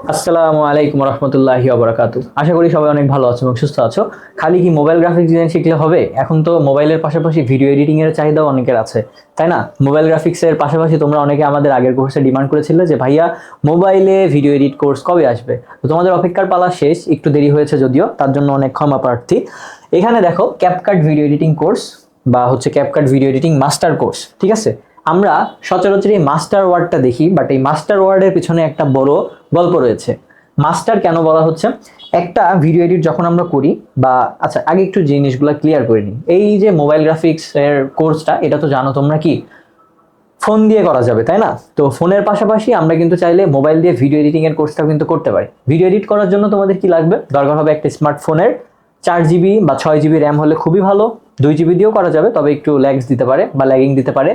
আসসালামু আলাইকুম রহমতুল্লাহি ওয়া আশা করি সবাই অনেক ভালো আছো এবং সুস্থ আছো। খালি কি মোবাইল গ্রাফিক্স ডিজাইন শিখলে হবে? এখন তো মোবাইলের পাশাপাশি ভিডিও এডিটিং এর চাহিদাও অনেকের আছে, তাই না? মোবাইল গ্রাফিক্স এর পাশাপাশি তোমরা অনেকে আমাদের আগের কোর্সে ডিমান্ড করেছিলে যে ভাইয়া মোবাইলে ভিডিও এডিট কোর্স কবে আসবে। তো তোমাদের অপেক্ষার পালা শেষ, একটু দেরি হয়েছে যদিও, তার জন্য অনেক ক্ষমা প্রার্থী। এখানে দেখো ক্যাপকাট ভিডিও এডিটিং কোর্স বা হচ্ছে CapCut video editing master course, ঠিক আছে? আমরা সচরাচর এই মাস্টার ওয়ার্ডটা দেখি, বাট এই মাস্টার ওয়ার্ডের পিছনে একটা বড় গল্প রয়েছে। মাস্টার কেন বলা হচ্ছে? একটা ভিডিও এডিট যখন আমরা করি, বা আচ্ছা আগে একটু জিনিসগুলো ক্লিয়ার করে নিই। এই যে মোবাইল গ্রাফিক্স এর কোর্সটা, এটা তো জানো তোমরা কি ফোন দিয়ে করা যাবে, তাই না? তো ফোনের পাশাপাশি আমরা কিন্তু চাইলে মোবাইল দিয়ে ভিডিও এডিটিং এর কোর্সটাও কিন্তু করতে পারি। ভিডিও এডিট করার জন্য তোমাদের কি লাগবে? দরকার হবে একটা স্মার্টফোনের 4 জিবি বা 6 জিবি র্যাম হলে খুবই ভালো। 2 জিবি দিয়েও করা যাবে, তবে একটু ল্যাগস দিতে পারে বা ল্যাগিং দিতে পারে।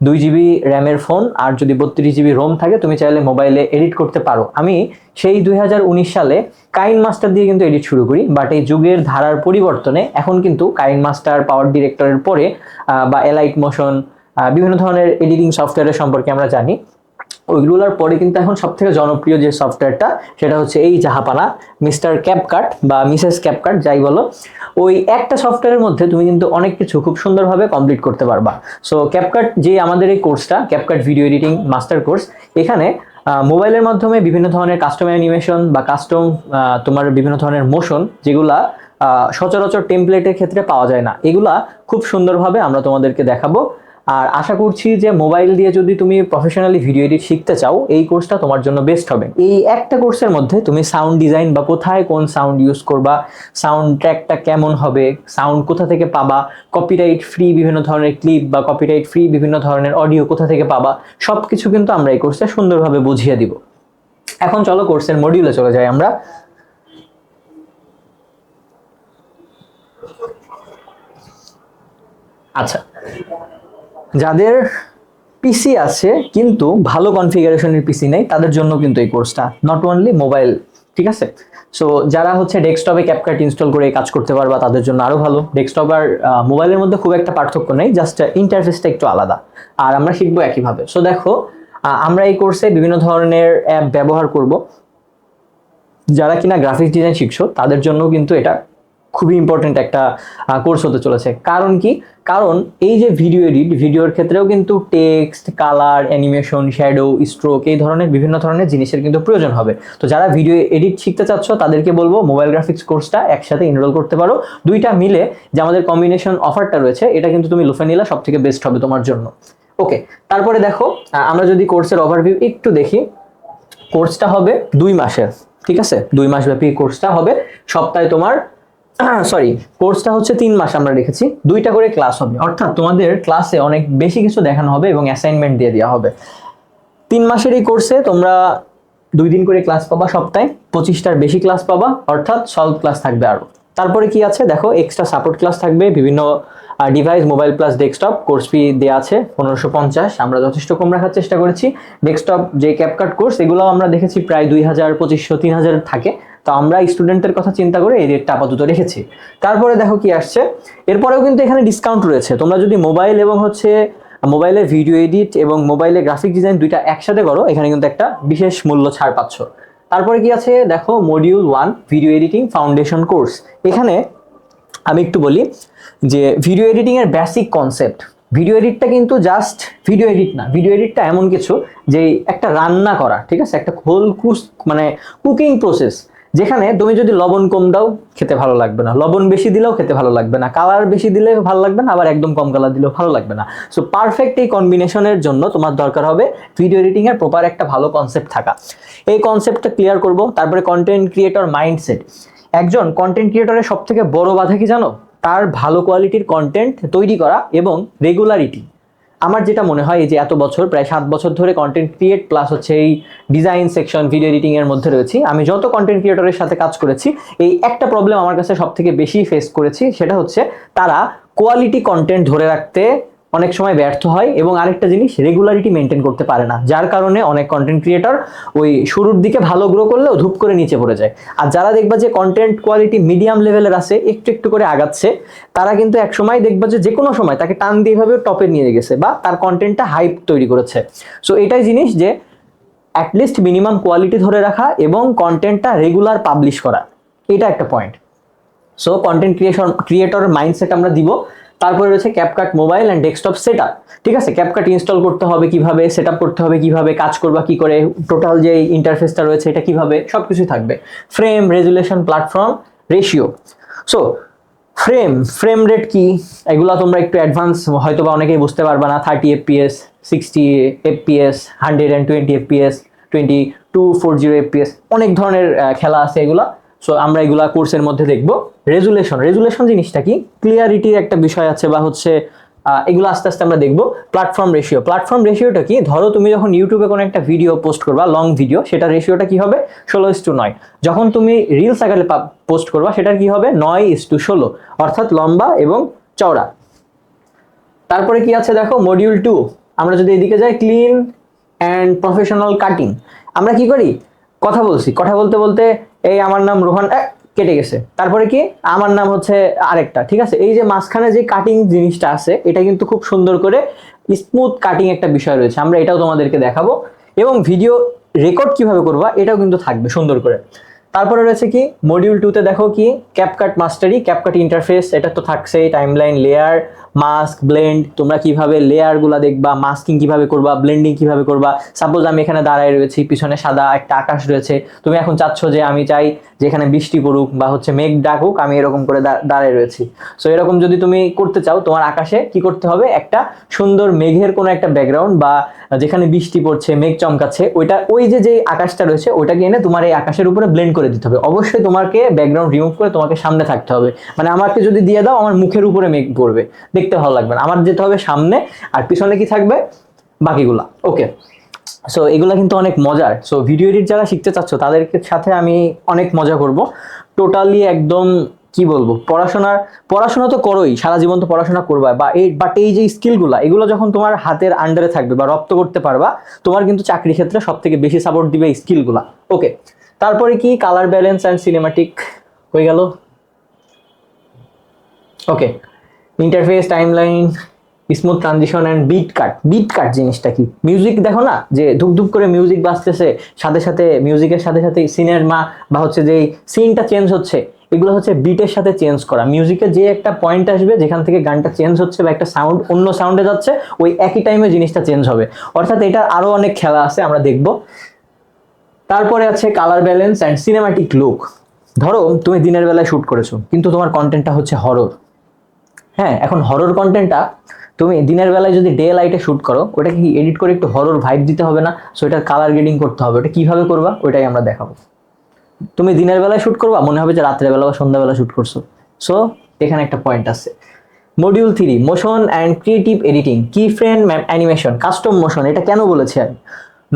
2 জিবি র্যামের ফোন আর যদি 32 জিবি রোম থাকে, তুমি চাইলে মোবাইলে এডিট করতে পারো। আমি সেই 2019 সালে কাইন মাস্টার দিয়ে কিন্তু এডিট শুরু করি, বাট এই যুগের ধারার পরিবর্তনে এখন কিন্তু কাইন মাস্টার, পাওয়ার ডিরেক্টরের পরে বা এলাইট মোশন, বিভিন্ন ধরনের এডিটিং সফটওয়্যারের সম্পর্কে আমরা জানি। ওইগুলোর পরে কিন্তু এখন সব থেকে জনপ্রিয় যে সফটওয়্যারটা, সেটা হচ্ছে এই জাহাপানা মিস্টার ক্যাপকাট বা মিসেস ক্যাপকাট যাই বলো। ওই একটা সফটওয়্যারের মধ্যে তুমি কিন্তু অনেক কিছু খুব সুন্দরভাবে কমপ্লিট করতে পারবা। সো ক্যাপকাট যে আমাদের এই কোর্সটা, CapCut video editing master course, এখানে মোবাইলের মাধ্যমে বিভিন্ন ধরনের কাস্টম অ্যানিমেশন বা কাস্টম তোমার বিভিন্ন ধরনের মোশন, যেগুলা সচরাচর টেমপ্লেটের ক্ষেত্রে পাওয়া যায় না, এগুলা খুব সুন্দরভাবে আমরা তোমাদেরকে দেখাবো। আর আশা করছি যে মোবাইল দিয়ে যদি তুমি প্রফেশনালি ভিডিও এডিট শিখতে চাও, এই কোর্সটা তোমার জন্য বেস্ট হবে। এই একটা কোর্সের মধ্যে তুমি সাউন্ড ডিজাইন বা কোথায় কোন সাউন্ড ইউজ করবা, সাউন্ড ট্র্যাকটা কেমন হবে, সাউন্ড কোথা থেকে পাবা, কপিরাইট ফ্রি বিভিন্ন ধরনের ক্লিপ বা কপিরাইট ফ্রি বিভিন্ন ধরনের অডিও কোথা থেকে পাবা, সবকিছু কিন্তু আমরা এই কোর্সে সুন্দরভাবে বুঝিয়ে দিব। এখন চলো কোর্সের মডিউলে চলে যাই আমরা। আচ্ছা, যাদের পিসি আছে কিন্তু ভালো কনফিগারেশনের পিসি নেই, তাদের জন্য কিন্তু এই কোর্সটা নট অনলি মোবাইল, ঠিক আছে? সো যারা হচ্ছে ডেস্কটপে ক্যাপকাট ইনস্টল করে কাজ করতে পারবা, তাদের জন্য আরো ভালো। ডেস্কটপ আর মোবাইলের মধ্যে খুব একটা পার্থক্য নেই, জাস্ট ইন্টারফেসটা একটু আলাদা। আর আমরা শিখবো একইভাবে। সো দেখো, আমরা এই কোর্সে বিভিন্ন ধরনের অ্যাপ ব্যবহার করব। যারা কিনা গ্রাফিক্স ডিজাইন শিখছো, তাদের জন্য কিন্তু এটা খুবই ইম্পর্টেন্ট একটা কোর্স হতে চলেছে। কারণ কি? কারণ এই যে ভিডিও এডিট, ভিডিওর ক্ষেত্রেও কিন্তু text, colour, animation, shadow, stroke, এই ধরনের বিভিন্ন ধরনের জিনিসের কিন্তু প্রয়োজন হবে। তো যারা ভিডিও এডিট শিখতে চাচ্ছ, তাদেরকে বলবো মোবাইল গ্রাফিক্স কোর্সটা একসাথে এনরোল করতে পারো। দুইটা মিলে যে আমাদের কম্বিনেশন অফারটা রয়েছে, এটা কিন্তু তুমি লুফে নিলে সব থেকে বেস্ট হবে তোমার জন্য। ওকে, তারপরে দেখো, আমরা যদি কোর্সের ওভারভিউ একটু দেখি, কোর্সটা হবে 2 মাসের, ঠিক আছে? 2 মাস ব্যাপী কোর্সটা হবে। সপ্তাহে তোমার সরি, কোর্সটা হচ্ছে 3 মাস আমরা রেখেছি। 2টা করে ক্লাস হবে, অর্থাৎ তোমাদের ক্লাসে অনেক বেশি কিছু দেখানো হবে এবং অ্যাসাইনমেন্ট দিয়ে দেওয়া হবে। 3 মাসের এই কোর্সে তোমরা 2 দিন করে ক্লাস পাবা, সপ্তাহে 25টার বেশি ক্লাস পাবা, অর্থাৎ সলভ ক্লাস থাকবে আরো। তারপরে কি আছে দেখো, এক্সট্রা সাপোর্ট ক্লাস থাকবে, বিভিন্ন device, mobile plus desktop. Course fee দেওয়া আছে 1550, আমরা যথেষ্ট কম রাখার চেষ্টা করেছি। ডেস্কটপ যে ক্যাপকাট কোর্স, এগুলো আমরা দেখেছি প্রায় 2000, 2500, 3000 থাকে। তো আমরা স্টুডেন্টের কথা চিন্তা করে এই রেটটা আপাতত রেখেছি। তারপরে দেখো কি আসছে, এরপরেও কিন্তু এখানে ডিসকাউন্ট রয়েছে। তোমরা যদি মোবাইল এবং হচ্ছে মোবাইলে ভিডিও এডিট এবং মোবাইলে গ্রাফিক ডিজাইন দুইটা একসাথে করো, এখানে কিন্তু একটা বিশেষ মূল্য ছাড় পাচ্ছ। তারপরে কি আছে দেখো, module 1 video editing foundation course. এখানে আমি একটু বলি যে ভিডিও এডিটিং এর বেসিক কনসেপ্ট। ভিডিও এডিটটা কিন্তু জাস্ট ভিডিও এডিট না, ভিডিও এডিটটা এমন কিছু যে একটা রান্না করা, ঠিক আছে? একটা হোল মানে কুকিং প্রসেস, যেখানে তুমি যদি লবণ কম দাও খেতে ভালো লাগবে না, লবণ বেশি দিলেও খেতে ভালো লাগবে না, কালার বেশি দিলে ভালো লাগবে না, আবার একদম কম কালার দিলেও ভালো লাগবে না। সো পারফেক্ট এই কম্বিনেশনের জন্য তোমার দরকার হবে ভিডিও এডিটিং এর প্রপার একটা ভালো কনসেপ্ট থাকা। এই কনসেপ্টটা ক্লিয়ার করব। তারপরে কন্টেন্ট ক্রিয়েটর মাইন্ডসেট। একজন কন্টেন্ট ক্রিয়েটরের সব থেকে বড় বাধা কি জানো? তার ভালো কোয়ালিটির কন্টেন্ট তৈরি করা এবং রেগুলারিটি। আমার যেটা মনে হয়, এই যে এত বছর, প্রায় 7 বছর ধরে কন্টেন্ট ক্রিয়েট প্লাস হচ্ছে এই ডিজাইন সেকশন, ভিডিও এডিটিং এর মধ্যে রয়েছি, আমি যত কন্টেন্ট ক্রিয়েটরের সাথে কাজ করেছি, এই একটা প্রবলেম আমার কাছে সব থেকে বেশি ফেস করেছি, সেটা হচ্ছে তারা কোয়ালিটি কন্টেন্ট ধরে রাখতে অনেক সময় ব্যর্থ হয় এবং আরেকটা জিনিস, রেগুলারিটি মেনটেন করতে পারে না, যার কারণে অনেক কন্টেন্ট ক্রিয়েটর ওই শুরুর দিকে ভালো গ্রো করলেও ধূপ করে নিচে পড়ে যায়। আর যারা দেখবা যে কন্টেন্ট কোয়ালিটি মিডিয়াম লেভেলের আছে, একটু একটু করে আগাচ্ছে, তারা কিন্তু এক সময় দেখবা যে কোনো সময় তাকে টান দিয়ে ভাবে টপে নিয়ে গেছে বা তার কন্টেন্টটা হাইপ তৈরি করেছে। সো এটাই জিনিস যে অ্যাটলিস্ট মিনিমাম কোয়ালিটি ধরে রাখা এবং কন্টেন্টটা রেগুলার পাবলিশ করা, এটা একটা point. So content creator mindset আমরা দিব। তারপরে রয়েছে CapCut mobile and desktop set up. ঠিক আছে, ক্যাপকাট ইনস্টল করতে হবে কিভাবে, সেট আপ করতে হবে কিভাবে, কাজ করবা কি করে, টোটাল যে ইন্টারফেসটা রয়েছে এটা কিভাবে, সবকিছু থাকবে। Frame, resolution, platform, ratio. So frame rate কি, এগুলা তোমরা একটু অ্যাডভান্স হয়তো বা অনেকেই বুঝতে পারবা না। 30 fps, 60 fps, 120 fps, 2240 fps, অনেক ধরনের খেলা আছে এগুলা। সো আমরা এগুলা কোর্সের মধ্যে দেখব। রেজুলেশন জিনিসটা কি, ক্লিয়ারিটির একটা বিষয় আছে বা হচ্ছে এগুলো আস্তে আস্তে আমরা দেখব। প্ল্যাটফর্ম রেশিওটা কি, ধরো তুমি যখন ইউটিউবে কোনো একটা ভিডিও পোস্ট করবা, লং ভিডিও, সেটা রেশিওটা কি হবে 16:9। যখন তুমি রিলস আকারে পোস্ট করবা সেটার কি হবে 9:16, অর্থাৎ লম্বা এবং চওড়া। তারপরে কি আছে দেখো, মডিউল 2, আমরা যদি এদিকে যাই, ক্লিন অ্যান্ড প্রফেশনাল কাটিং। আমরা কি করি, কথা বলতে বলতে এই আমার নাম রোহান, কেটে গেছে, তারপরে কি আমার নাম হচ্ছে আরেকটা। ঠিক আছে, এই যে মাঝখানে যে কাটিং জিনিসটা আছে এটা কিন্তু খুব সুন্দর করে স্মুথ কাটিং একটা বিষয় রয়েছে, আমরা এটাও তোমাদেরকে দেখাবো। এবং ভিডিও রেকর্ড কিভাবে করবা এটাও কিন্তু থাকবে সুন্দর করে। তারপরে রয়েছে কি মডিউল 2 তে দেখো কি ক্যাপকাট মাস্টারি, ক্যাপকাট ইন্টারফেস, এটা তো থাকছেই। টাইমলাইন, লেয়ার, মাস্ক, ব্লেন্ড, তোমরা কিভাবে লেয়ার গুলা দেখবা, মাস্কিং কিভাবে করবা, ব্লেন্ডিং কিভাবে করবা। সাপোজ আমি এখানে দাঁড়ায় রয়েছি, পিছনে সাদা একটা আকাশ রয়েছে, তুমি এখন চাচ্ছ যে আমি চাই যে এখানে বৃষ্টি পড়ুক বা হচ্ছে মেঘ ডাকুক, আমি এরকম করে দাঁড়ায় রয়েছি। সো এরকম যদি তুমি করতে চাও, তোমার আকাশে কি করতে হবে, একটা সুন্দর মেঘের কোনো একটা ব্যাকগ্রাউন্ড বা যেখানে বৃষ্টি পড়ছে, মেঘ চমকাচ্ছে, ওইটা ওই যে আকাশটা রয়েছে ওইটাকে এনে তোমার এই আকাশের উপরে ব্লেন্ড করে দিতে হবে। অবশ্যই তোমাকে ব্যাকগ্রাউন্ড রিমুভ করে তোমাকে সামনে থাকতে হবে, মানে আমাকে যদি দিয়ে দাও আমার মুখের উপরে মেঘ পড়বে, দেখতে ভালো লাগবে না, আমার যেতে হবে সামনে, আর পিছনে কি থাকবে বাকিগুলা। ওকে, সো এগুলা কিন্তু অনেক মজার। সো ভিডিও এডিট যারা শিখতে চাচ্ছ তাদের সাথে আমি অনেক মজা করব, টোটালি একদম কি বলবো, পড়াশোনা তো করোই, সারা জীবন তো পড়াশোনা করবা, বাট এই যে স্কিলগুলা, এগুলো যখন তোমার হাতের আন্ডারে থাকবে বা রপ্ত করতে পারবা, তোমার কিন্তু চাকরি ক্ষেত্রে সব থেকে বেশি সাপোর্ট দিবে এই স্কিলগুলা। ওকে, তারপরে কি কালার ব্যালেন্স অ্যান্ড সিনেমাটিক হয়ে গেল। Okay, interface, timeline, smooth transition and beat cut জিনিসটা কি, মিউজিক দেখো না যে ধুপ করে মিউজিক বাজতেছে, সাথে সাথে মিউজিকের সাথে সাথে সিনেমা বা হচ্ছে যে সিনটা চেঞ্জ হচ্ছে, এগুলো হচ্ছে বিটের সাথে চেঞ্জ করা। মিউজিকে যে একটা পয়েন্ট আসবে যেখান থেকে গানটা চেঞ্জ হচ্ছে বা একটা সাউন্ড অন্য সাউন্ডে যাচ্ছে, ওই একই টাইমে জিনিসটা চেঞ্জ হবে। অর্থাৎ এটা আরো অনেক খেলা আছে, আমরা দেখব। তারপরে আছে colour balance and cinematic look. ধরো তুমি দিনের বেলায় শুট করেছো কিন্তু তোমার কন্টেন্টটা হচ্ছে হরর। হ্যাঁ, এখন হরর কন্টেন্টটা তুমি দিনের বেলায় যদি ডে লাইটে শুট করো, ওটা কি এডিট করে একটু হরর ভাইব দিতে হবে না? সো এটার কালার গ্রেডিং করতে হবে, ওটা কিভাবে করবা ওইটাই আমরা দেখাবো। তুমি দিনের বেলায় শুট করবা, মনে হবে যে রাত্রে বেলা বা সন্ধ্যাবেলা শুট করছো। সো এখানে একটা পয়েন্ট আছে। Module 3, motion and creative editing, কি ফ্রেম অ্যানিমেশন, কাস্টম মোশন। এটা কেন বলেছি আমি,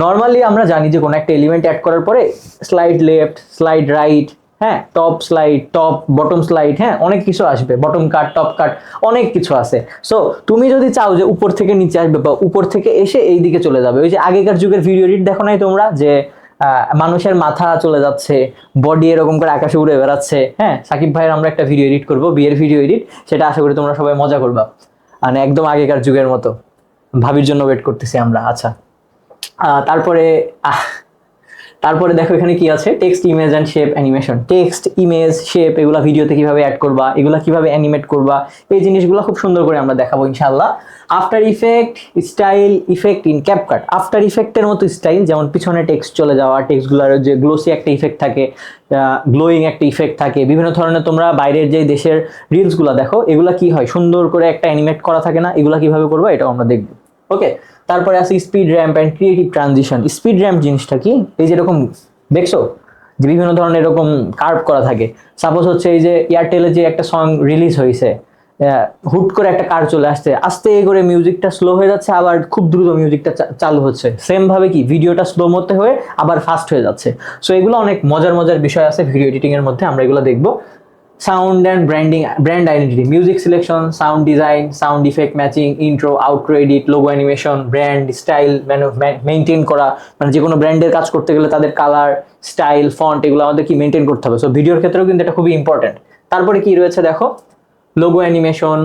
নর্মালি আমরা জানি যে কোনো একটা এলিমেন্ট অ্যাড করার পরে স্লাইড লেফট, স্লাইড রাইট, হ্যাঁ, top slide, top bottom slide, হ্যাঁ, অনেক কিছু আসবে, বটম কাট, টপ কাট, অনেক কিছু আছে। সো তুমি যদি চাও যে উপর থেকে নিচে আসবে বা উপর থেকে এসে এই দিকে চলে যাবে, ওই যে আগেকার যুগের ভিডিও এডিট দেখো নাই তোমরা, যে মানুষের মাথা চলে যাচ্ছে, বডি এরকম করে আকাশে উড়ে বেড়াচ্ছে। হ্যাঁ, সাকিব ভাইয়ের আমরা একটা ভিডিও এডিট করবো, বিয়ের ভিডিও এডিট, সেটা আশা করি তোমরা সবাই মজা করবা, মানে একদম আগেকার যুগের মতো। ভাবির জন্য ওয়েট করতেছি আমরা। আচ্ছা, তারপরে তারপরে দেখো এখানে কি আছে, text, image and shape animation. Text, image, shape, এগুলা ভিডিওতে কিভাবে অ্যাড করবা, এগুলা কিভাবে অ্যানিমেট করবা, এই জিনিসগুলো খুব সুন্দর করে আমরা দেখাবো ইনশাআল্লাহ। After effect, style effect in CapCut. After ইফেক্টের মতো স্টাইল, যেমন পিছনে টেক্সট চলে যাওয়া, টেক্সটগুলোর যে গ্লোসি একটা ইফেক্ট থাকে, গ্লোয়িং একটা ইফেক্ট থাকে, বিভিন্ন ধরনের। তোমরা বাইরের যে দেশের রিলসগুলো দেখো, এগুলা কি হয়, সুন্দর করে একটা অ্যানিমেট করা থাকে না, এগুলা কিভাবে করবা এটাও আমরা দেখবো। ওকে, তারপরে আছে speed ramp and creative transition. Speed ramp জিনিসটা কি, এই যেরকম দেখছো যে বিভিন্ন ধরনের এরকম কার্ভ করা থাকে। সাপোজ হচ্ছে এই যে এয়ারটেলে যে একটা সং রিলিজ হয়েছে, হুট করে একটা কার চলে আসছে, আস্তে করে মিউজিকটা স্লো হয়ে যাচ্ছে, আবার খুব দ্রুত মিউজিকটা চালু হচ্ছে। সেম ভাবে কি ভিডিওটা স্লো মতে হয়ে আবার ফাস্ট হয়ে যাচ্ছে। সো এগুলো অনেক মজার বিষয় আছে ভিডিও এডিটিং এর মধ্যে, আমরা এগুলো দেখবো। Sound and brand identity, music selection, sound design, sound effect matching, intro, outro edit, logo animation, brand style maintain করা, মানে যে কোনো ব্র্যান্ডের কাজ করতে গেলে তাদের কালার, স্টাইল, ফন্ট, এগুলো আমাদের কি মেনটেন করতে হবে। সো ভিডিওর ক্ষেত্রেও কিন্তু এটা খুবই ইম্পর্টেন্ট। তারপরে কি রয়েছে দেখো, লোগো অ্যানিমেশন,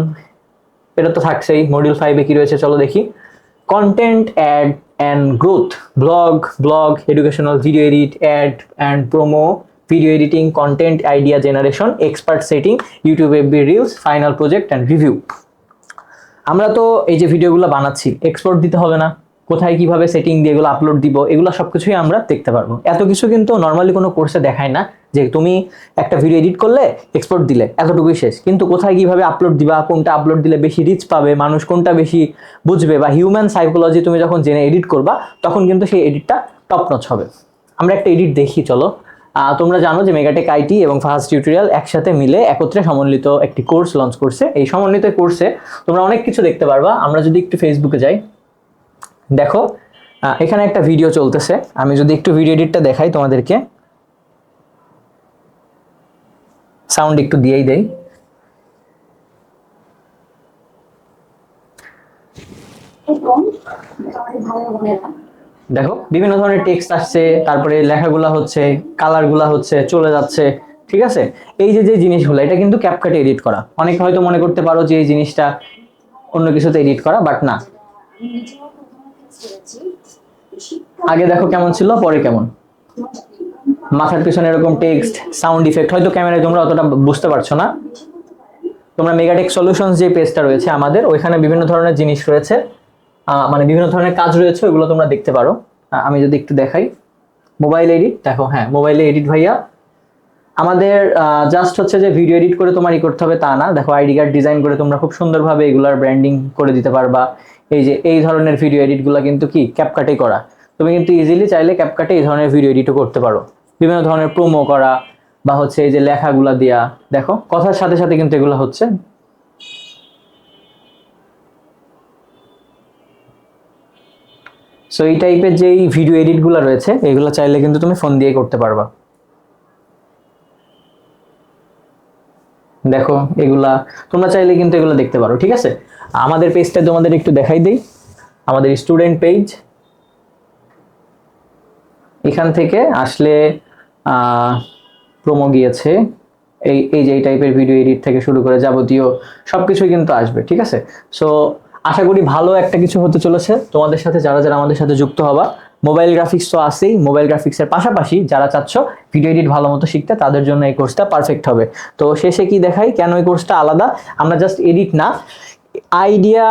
এটা তো থাকছেই। মডিউল 5 কি রয়েছে চলো দেখি, content ad and growth, blog, educational video edit, ad and promo, video editing, content idea generation, expert setting, YouTube FB reels, final project and review. আমরা তো এই যে ভিডিওগুলো বানাচ্ছি, এক্সপোর্ট দিতে হবে না, কোথায় কিভাবে সেটিং দিয়ে এগুলো আপলোড দিব, এগুলো সবকিছুই আমরা দেখতে পারবো। এত কিছু কিন্তু নর্মালি কোনো কোর্সে দেখায় না, যে তুমি একটা ভিডিও এডিট করলে এক্সপোর্ট দিলে এতটুকুই শেষ, কিন্তু কোথায় কিভাবে আপলোড দিবা, কোনটা আপলোড দিলে বেশি রিচ পাবে, মানুষ কোনটা বেশি বুঝবে, বা হিউম্যান সাইকোলজি তুমি যখন জেনে এডিট করবা তখন কিন্তু সেই এডিটটা টপ নচ হবে। আমরা একটা এডিট দেখি, চলো। তোমরা জানো যে মেগাটেক আইটি এবং ফাহাজ টিউটোরিয়াল একসাথে মিলে একত্রে সমন্বিত একটি কোর্স লঞ্চ করছে। এই সমন্বিত কোর্সে তোমরা অনেক কিছু দেখতে পারবা। আমরা যদি একটু ফেসবুকে যাই, দেখো এখানে একটা ভিডিও চলতেছে। আমি যদি একটু ভিডিও এডিটটা দেখাই তোমাদেরকে, সাউন্ড একটু দিয়েই দেই। দেখো বিভিন্ন ধরনের টেক্সট আসছে, তারপরে লেখাগুলা হচ্ছে, কালারগুলা হচ্ছে, চলে যাচ্ছে, ঠিক আছে। এই যে যে জিনিসগুলো, এটা কিন্তু ক্যাপকাটে এডিট করা। অনেকে হয়তো মনে করতে পারো যে এই জিনিসটা অন্য কিছুতে এডিট করা, বাট না। আগে দেখো কেমন ছিল, পরে কেমন, মাথার পিছনে এরকম টেক্সট, সাউন্ড ইফেক্ট, হয়তো ক্যামেরায় তোমরা অতটা বুঝতে পারছো না। তোমরা মেগাটেক সলিউশনস যে পেজটা রয়েছে আমাদের, ওইখানে বিভিন্ন ধরনের জিনিস রয়েছে, মানে বিভিন্ন ধরনের কাজ রয়েছে, ওইগুলো তোমরা দেখতে পারো। আমি যদি একটু দেখাই, মোবাইল এডিট, দেখো হ্যাঁ মোবাইলে এডিট ভাইয়া। আমাদের জাস্ট হচ্ছে যে ভিডিও এডিট করে তোমার করতে হবে তা না। দেখো আইডি কার্ড ডিজাইন করে তোমরা খুব সুন্দরভাবে এগুলার ব্র্যান্ডিং করে দিতে পারবা। এই যে এই ধরনের ভিডিও এডিটগুলো কিন্তু কি ক্যাপকাটে করা। তুমি কিন্তু ইজিলি চাইলে ক্যাপকাটে এই ধরনের ভিডিও এডিটও করতে পারো। বিভিন্ন ধরনের প্রোমো করা, বা হচ্ছে এই যে লেখাগুলা দেয়া, দেখো কথার সাথে সাথে কিন্তু এগুলো হচ্ছে। সো এই টাইপের যেই ভিডিও এডিটগুলো রয়েছে, এগুলো চাইলে কিন্তু তুমি ফোন দিয়ে করতে পারবা। দেখো এগুলা তোমরা চাইলে কিন্তু এগুলো দেখতে পারো, ঠিক আছে। আমাদের পেজটা তোমাদের একটু দেখাই দেই, আমাদের স্টুডেন্ট পেজ। এখান থেকে আসলে প্রোমো গিয়েছে, এই যে এই টাইপের ভিডিও এডিট থেকে শুরু করে যাবতীয় সবকিছুই কিন্তু আসবে, ঠিক আছে। সো আশা করি ভালো একটা কিছু হতে চলেছে তোমাদের সাথে, যারা যারা আমাদের সাথে যুক্ত হবা। মোবাইল গ্রাফিক্স তো আছেই, মোবাইল গ্রাফিক্সের পাশাপাশি যারা চাচ্ছ ভিডিও এডিট ভালো মতো শিখতে, তাদের জন্য এই কোর্সটা পারফেক্ট হবে। তো শেষে কি দেখাই, কেন এই কোর্সটা আলাদা, আমরা জাস্ট এডিট না, আইডিয়া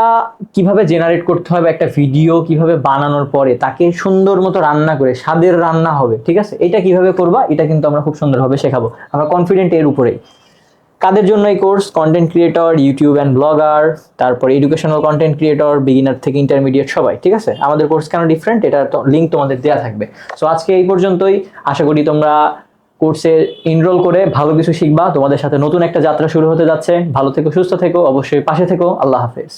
কিভাবে জেনারেট করতে হবে, একটা ভিডিও কিভাবে বানানোর পরে তাকে সুন্দর মতো রান্না করে স্বাদের রান্না হবে, ঠিক আছে, এটা কিভাবে করবা, এটা কিন্তু আমরা খুব সুন্দরভাবে শেখাবো। আমরা কনফিডেন্ট এর উপরেই। কাদের জন্য এই course? Content creator, YouTube and blogger, তারপরে এডুকেশনাল কন্টেন্ট ক্রিয়েটর, বিগিনার থেকে ইন্টারমিডিয়েট সবাই, ঠিক আছে। আমাদের কোর্স কেন ডিফারেন্ট, এটা তো লিঙ্ক তোমাদের দেওয়া থাকবে। সো আজকে এই পর্যন্তই। আশা করি তোমরা কোর্সে এনরোল করে ভালো কিছু শিখবা। তোমাদের সাথে নতুন একটা যাত্রা শুরু হতে যাচ্ছে। ভালো থেকো, সুস্থ থেকো, অবশ্যই পাশে থেকো। আল্লাহ হাফেজ।